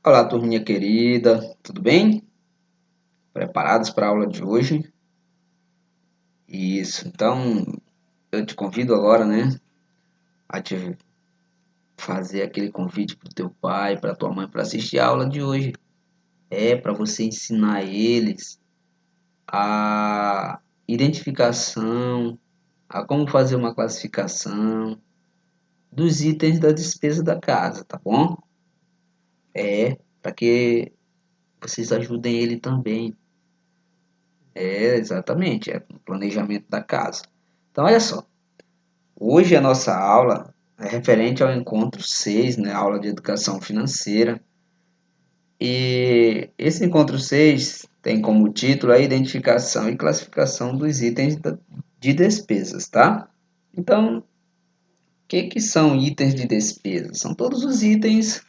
Olá, turminha querida, tudo bem? Preparados para a aula de hoje? Isso, então eu te convido agora, né, a te fazer aquele convite para o teu pai, para tua mãe, para assistir a aula de hoje. É para você ensinar eles a identificação, a como fazer uma classificação dos itens da despesa da casa, tá bom? Para que vocês ajudem ele também. Exatamente, é o planejamento da casa. Então, olha só. Hoje a nossa aula é referente ao encontro 6, né, aula de educação financeira. E esse encontro 6 tem como título a identificação e classificação dos itens de despesas, tá? Então, o que são itens de despesa? São todos os itens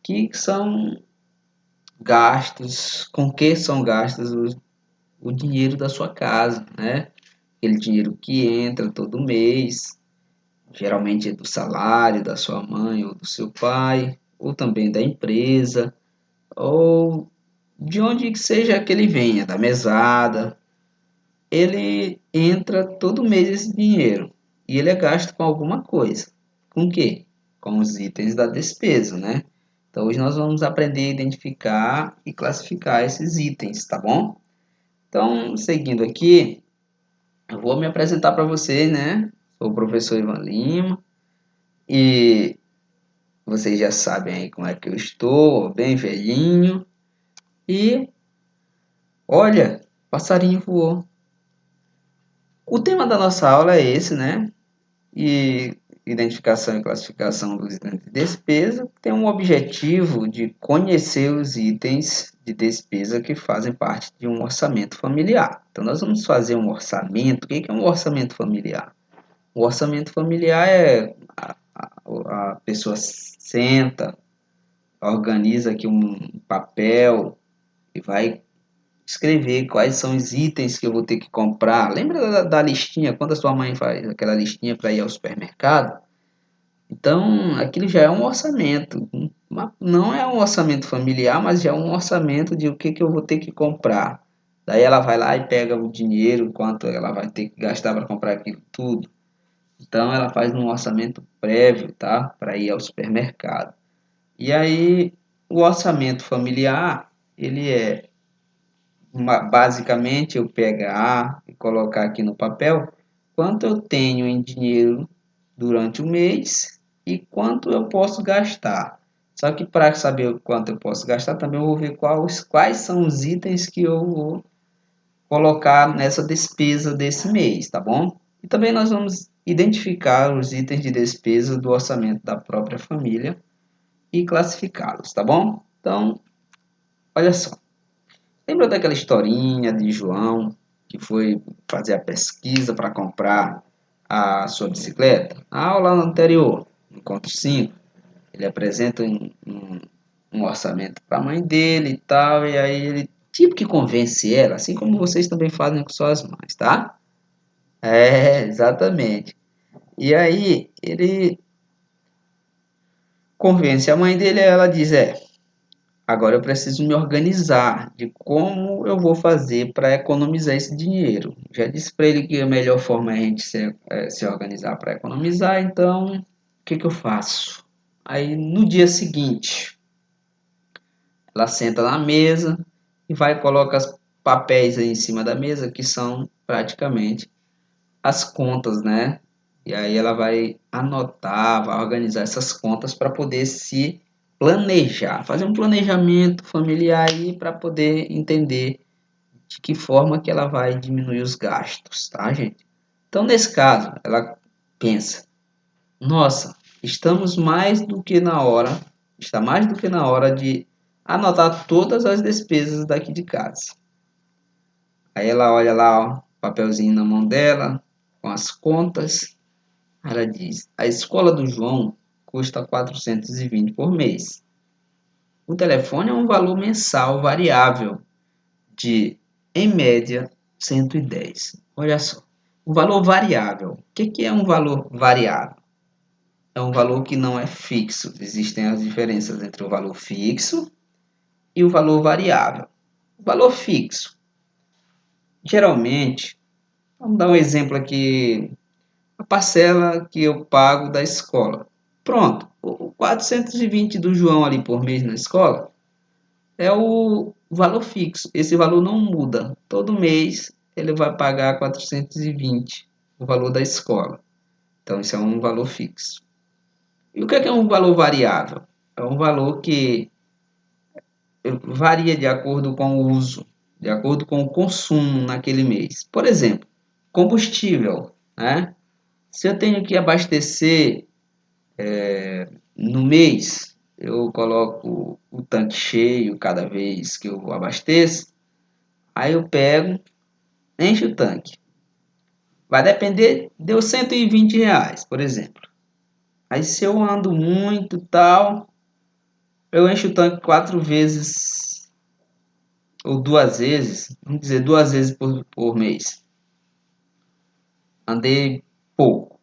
que são gastos, com que são gastos o dinheiro da sua casa, né? Aquele dinheiro que entra todo mês, geralmente é do salário da sua mãe ou do seu pai, ou também da empresa, ou de onde que seja que ele venha, da mesada. Ele entra todo mês esse dinheiro e ele é gasto com alguma coisa. Com o quê? Com os itens da despesa, né? Então hoje nós vamos aprender a identificar e classificar esses itens, tá bom? Então, seguindo aqui, eu vou me apresentar para vocês, né? Sou o professor Ivan Lima e vocês já sabem aí como é que eu estou, bem velhinho. E olha, passarinho voou. O tema da nossa aula é esse, né? E identificação e classificação dos itens de despesa tem um objetivo de conhecer os itens de despesa que fazem parte de um orçamento familiar. Então, nós vamos fazer um orçamento. O que é um orçamento familiar? O orçamento familiar é a pessoa senta, organiza aqui um papel e vai escrever quais são os itens que eu vou ter que comprar. Lembra da listinha, quando a sua mãe faz aquela listinha para ir ao supermercado? Então, aquilo já é um orçamento. Não é um orçamento familiar, mas já é um orçamento de o que eu vou ter que comprar. Daí ela vai lá e pega o dinheiro, quanto ela vai ter que gastar para comprar aquilo tudo. Então, ela faz um orçamento prévio, tá? Para ir ao supermercado. E aí, o orçamento familiar, ele é basicamente eu pegar e colocar aqui no papel quanto eu tenho em dinheiro durante o mês e quanto eu posso gastar. Só que para saber o quanto eu posso gastar, também eu vou ver quais são os itens que eu vou colocar nessa despesa desse mês, tá bom? E também nós vamos identificar os itens de despesa do orçamento da própria família e classificá-los, tá bom? Então, olha só. Lembra daquela historinha de João que foi fazer a pesquisa para comprar a sua bicicleta? Na aula anterior, no conto 5, ele apresenta um orçamento para a mãe dele e tal, e aí ele tipo que convence ela, assim como vocês também fazem com suas mães, tá? Exatamente. E aí ele convence a mãe dele, e ela diz, agora eu preciso me organizar de como eu vou fazer para economizar esse dinheiro. Já disse para ele que a melhor forma é a gente se organizar para economizar, então o que eu faço? Aí no dia seguinte, ela senta na mesa e vai colocar os papéis aí em cima da mesa, que são praticamente as contas, né? E aí ela vai anotar, vai organizar essas contas para poder se planejar, fazer um planejamento familiar aí para poder entender de que forma que ela vai diminuir os gastos, tá, gente? Então, nesse caso, ela pensa: nossa, está mais do que na hora de anotar todas as despesas daqui de casa. Aí ela olha lá, ó, papelzinho na mão dela, com as contas. Ela diz: a escola do João custa 420 por mês. O telefone é um valor mensal variável de, em média, 110. Olha só. O valor variável. O que é um valor variável? É um valor que não é fixo. Existem as diferenças entre o valor fixo e o valor variável. O valor fixo, geralmente, vamos dar um exemplo aqui, a parcela que eu pago da escola. Pronto, o 420 do João ali por mês na escola é o valor fixo. Esse valor não muda. Todo mês ele vai pagar 420, o valor da escola. Então, isso é um valor fixo. E o que é um valor variável? É um valor que varia de acordo com o uso, de acordo com o consumo naquele mês. Por exemplo, combustível, né? Se eu tenho que abastecer no mês, eu coloco o tanque cheio cada vez que eu abasteço, aí eu pego, encho o tanque. Vai depender, deu R$ 120, por exemplo. Aí se eu ando muito tal, eu encho o tanque 4 vezes ou 2 vezes, vamos dizer 2 vezes por mês. Andei pouco.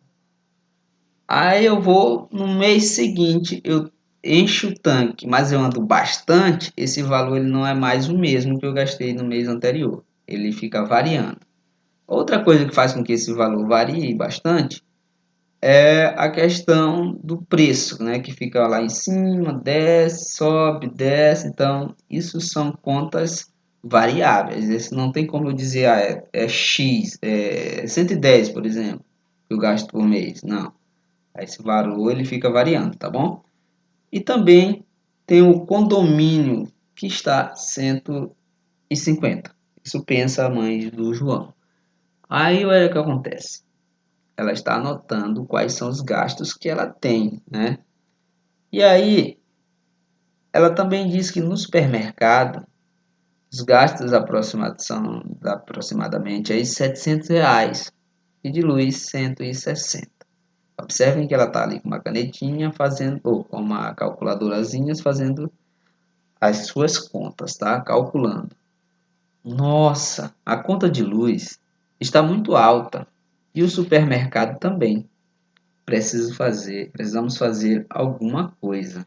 Aí eu vou no mês seguinte, eu encho o tanque, mas eu ando bastante, esse valor ele não é mais o mesmo que eu gastei no mês anterior. Ele fica variando. Outra coisa que faz com que esse valor varie bastante é a questão do preço, né, que fica lá em cima, desce, sobe, desce. Então, isso são contas variáveis. Esse não tem como eu dizer, é X, é 110, por exemplo, que eu gasto por mês. Não. Esse valor ele fica variando, tá bom? E também tem o condomínio que está 150. Isso pensa a mãe do João. Aí olha o que acontece. Ela está anotando quais são os gastos que ela tem, né? E aí ela também diz que no supermercado os gastos são aproximadamente aí R$ 700 e de luz 160. Observem que ela está ali com uma canetinha fazendo, ou com uma calculadorazinha fazendo as suas contas, tá? Calculando. Nossa, a conta de luz está muito alta e o supermercado também. Precisamos fazer alguma coisa.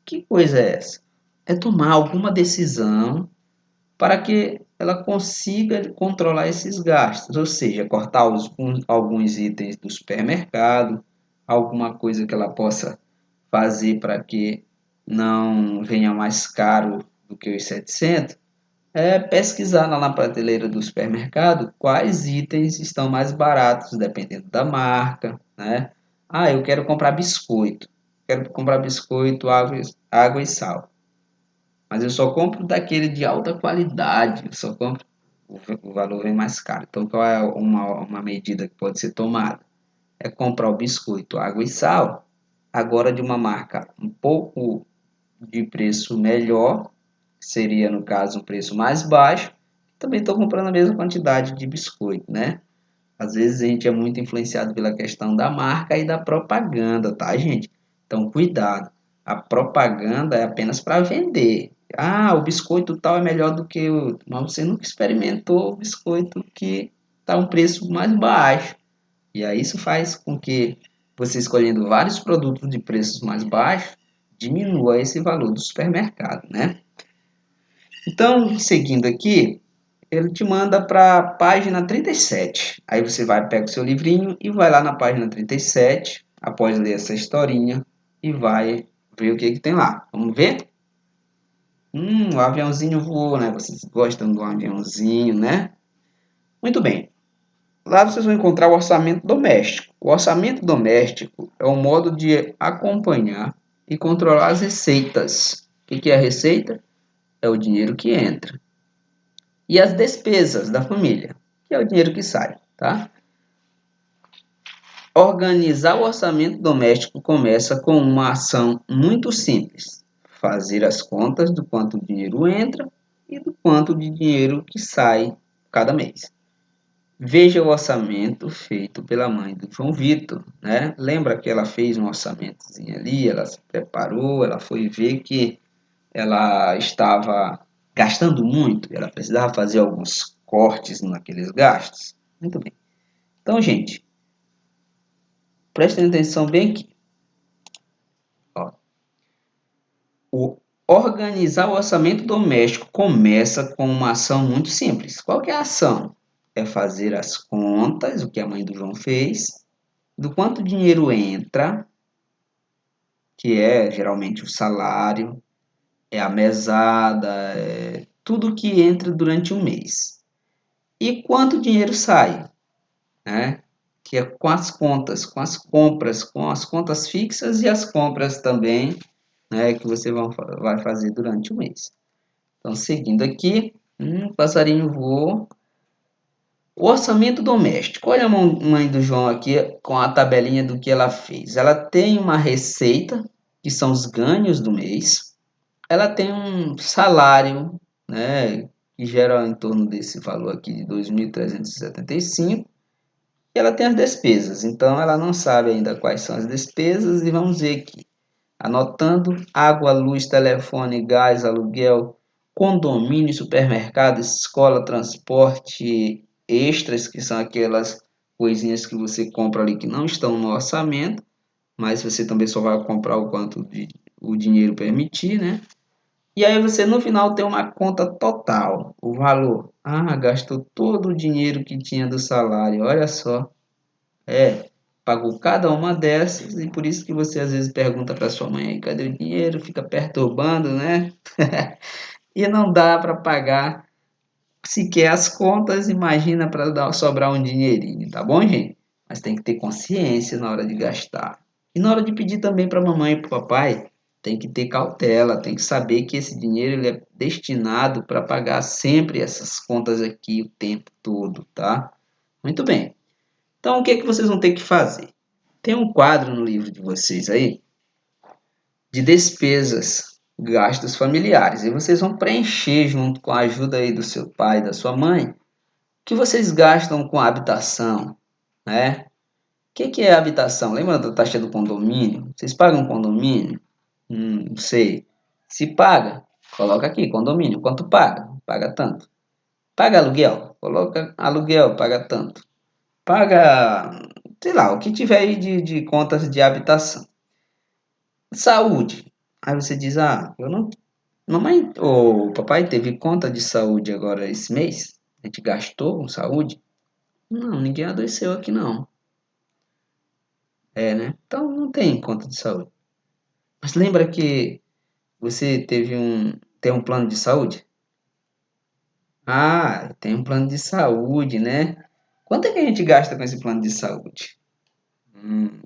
Que coisa é essa? É tomar alguma decisão para que ela consiga controlar esses gastos, ou seja, cortar alguns itens do supermercado, alguma coisa que ela possa fazer para que não venha mais caro do que os 700, é pesquisar lá na prateleira do supermercado quais itens estão mais baratos, dependendo da marca, né? Ah, eu quero comprar biscoito. Quero comprar biscoito, água e sal. Mas eu só compro daquele de alta qualidade. Eu só compro, o valor vem mais caro. Então, qual é uma medida que pode ser tomada? É comprar o biscoito, água e sal, agora de uma marca um pouco de preço melhor, seria no caso um preço mais baixo. Também estou comprando a mesma quantidade de biscoito, né? Às vezes a gente é muito influenciado pela questão da marca e da propaganda, tá, gente? Então, cuidado. A propaganda é apenas para vender. Ah, o biscoito tal é melhor do que o. Mas você nunca experimentou o biscoito que está um preço mais baixo. E aí isso faz com que você escolhendo vários produtos de preços mais baixos, diminua esse valor do supermercado, né? Então, seguindo aqui, ele te manda para a página 37. Aí você vai, pega o seu livrinho e vai lá na página 37, após ler essa historinha, e vai ver o que, que tem lá. Vamos ver? O aviãozinho voou, né? Vocês gostam do aviãozinho, né? Muito bem. Lá vocês vão encontrar o orçamento doméstico. O orçamento doméstico é um modo de acompanhar e controlar as receitas. O que é a receita? É o dinheiro que entra. E as despesas da família, que é o dinheiro que sai, tá? Organizar o orçamento doméstico começa com uma ação muito simples: fazer as contas do quanto dinheiro entra e do quanto de dinheiro que sai cada mês. Veja o orçamento feito pela mãe do João Vitor, né? Lembra que ela fez um orçamentozinho ali, ela se preparou, ela foi ver que ela estava gastando muito, ela precisava fazer alguns cortes naqueles gastos. Muito bem. Então, gente, prestem atenção bem aqui. Ó. O Organizar o orçamento doméstico começa com uma ação muito simples. Qual que é a ação? É fazer as contas, o que a mãe do João fez, do quanto dinheiro entra, que é geralmente o salário, é a mesada, é tudo que entra durante um mês. E quanto dinheiro sai, né? Que é com as contas, com as compras, com as contas fixas e as compras também, né, que você vai fazer durante o mês. Então, seguindo aqui, passarinho voou. O orçamento doméstico. Olha a mãe do João aqui com a tabelinha do que ela fez. Ela tem uma receita, que são os ganhos do mês. Ela tem um salário, né, que gera em torno desse valor aqui de 2.375. E ela tem as despesas. Então, ela não sabe ainda quais são as despesas. E vamos ver aqui. Anotando: água, luz, telefone, gás, aluguel, condomínio, supermercado, escola, transporte, extras, que são aquelas coisinhas que você compra ali que não estão no orçamento, mas você também só vai comprar o quanto o dinheiro permitir, né? E aí você no final tem uma conta total, o valor. Ah, gastou todo o dinheiro que tinha do salário, olha só. Pagou cada uma dessas e por isso que você às vezes pergunta para sua mãe aí, cadê o dinheiro? Fica perturbando, né? E não dá para pagar sequer as contas, imagina para sobrar um dinheirinho, tá bom, gente? Mas tem que ter consciência na hora de gastar. E na hora de pedir também para a mamãe e para o papai, tem que ter cautela, tem que saber que esse dinheiro ele é destinado para pagar sempre essas contas aqui o tempo todo, tá? Muito bem. Então, o que é que vocês vão ter que fazer? Tem um quadro no livro de vocês aí de despesas, gastos familiares. E vocês vão preencher junto com a ajuda aí do seu pai, da sua mãe, o que vocês gastam com a habitação, né? O que é a habitação? Lembra da taxa do condomínio? Vocês pagam condomínio? Não sei. Se paga, coloca aqui, condomínio. Quanto paga? Paga tanto. Paga aluguel? Coloca aluguel, paga tanto. Paga, sei lá, o que tiver aí de contas de habitação. Saúde. Aí você diz, eu não. Mamãe ou papai teve conta de saúde agora esse mês? A gente gastou com saúde? Não, ninguém adoeceu aqui não. É, né? Então não tem conta de saúde. Mas lembra que você tem um plano de saúde? Ah, tem um plano de saúde, né? Quanto é que a gente gasta com esse plano de saúde? Hum,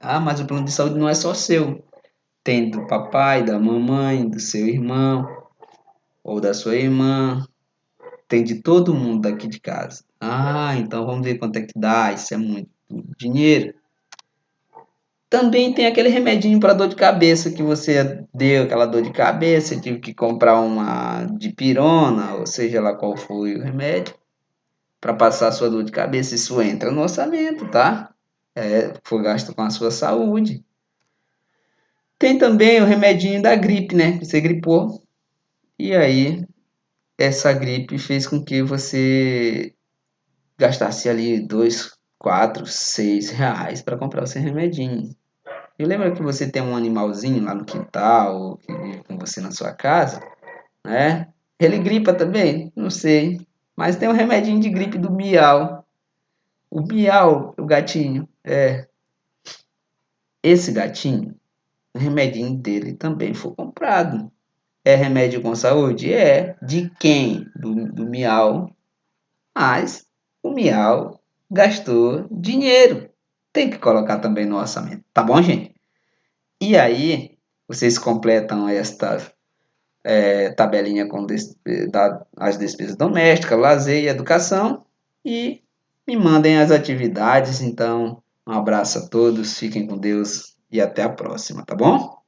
mas o plano de saúde não é só seu. Tem do papai, da mamãe, do seu irmão ou da sua irmã. Tem de todo mundo daqui de casa. Então vamos ver quanto é que dá. Isso é muito dinheiro. Também tem aquele remedinho para dor de cabeça que você deu aquela dor de cabeça, tive que comprar uma dipirona, ou seja lá qual foi o remédio, para passar a sua dor de cabeça. Isso entra no orçamento, tá? Foi gasto com a sua saúde. Tem também o remedinho da gripe, né? Você gripou. E aí, essa gripe fez com que você gastasse ali 2, 4, 6 reais para comprar o seu remedinho. E lembra que você tem um animalzinho lá no quintal, ou que vive com você na sua casa, né? Ele gripa também? Não sei. Mas tem um remedinho de gripe do Miau. O Miau, o gatinho. Esse gatinho, o remedinho dele também foi comprado. É remédio com saúde? É. De quem? Do Miau. Mas o Miau gastou dinheiro. Tem que colocar também no orçamento. Tá bom, gente? E aí, vocês completam esta tabelinha com as despesas domésticas, lazer e educação e me mandem as atividades. Então, um abraço a todos, fiquem com Deus e até a próxima, tá bom?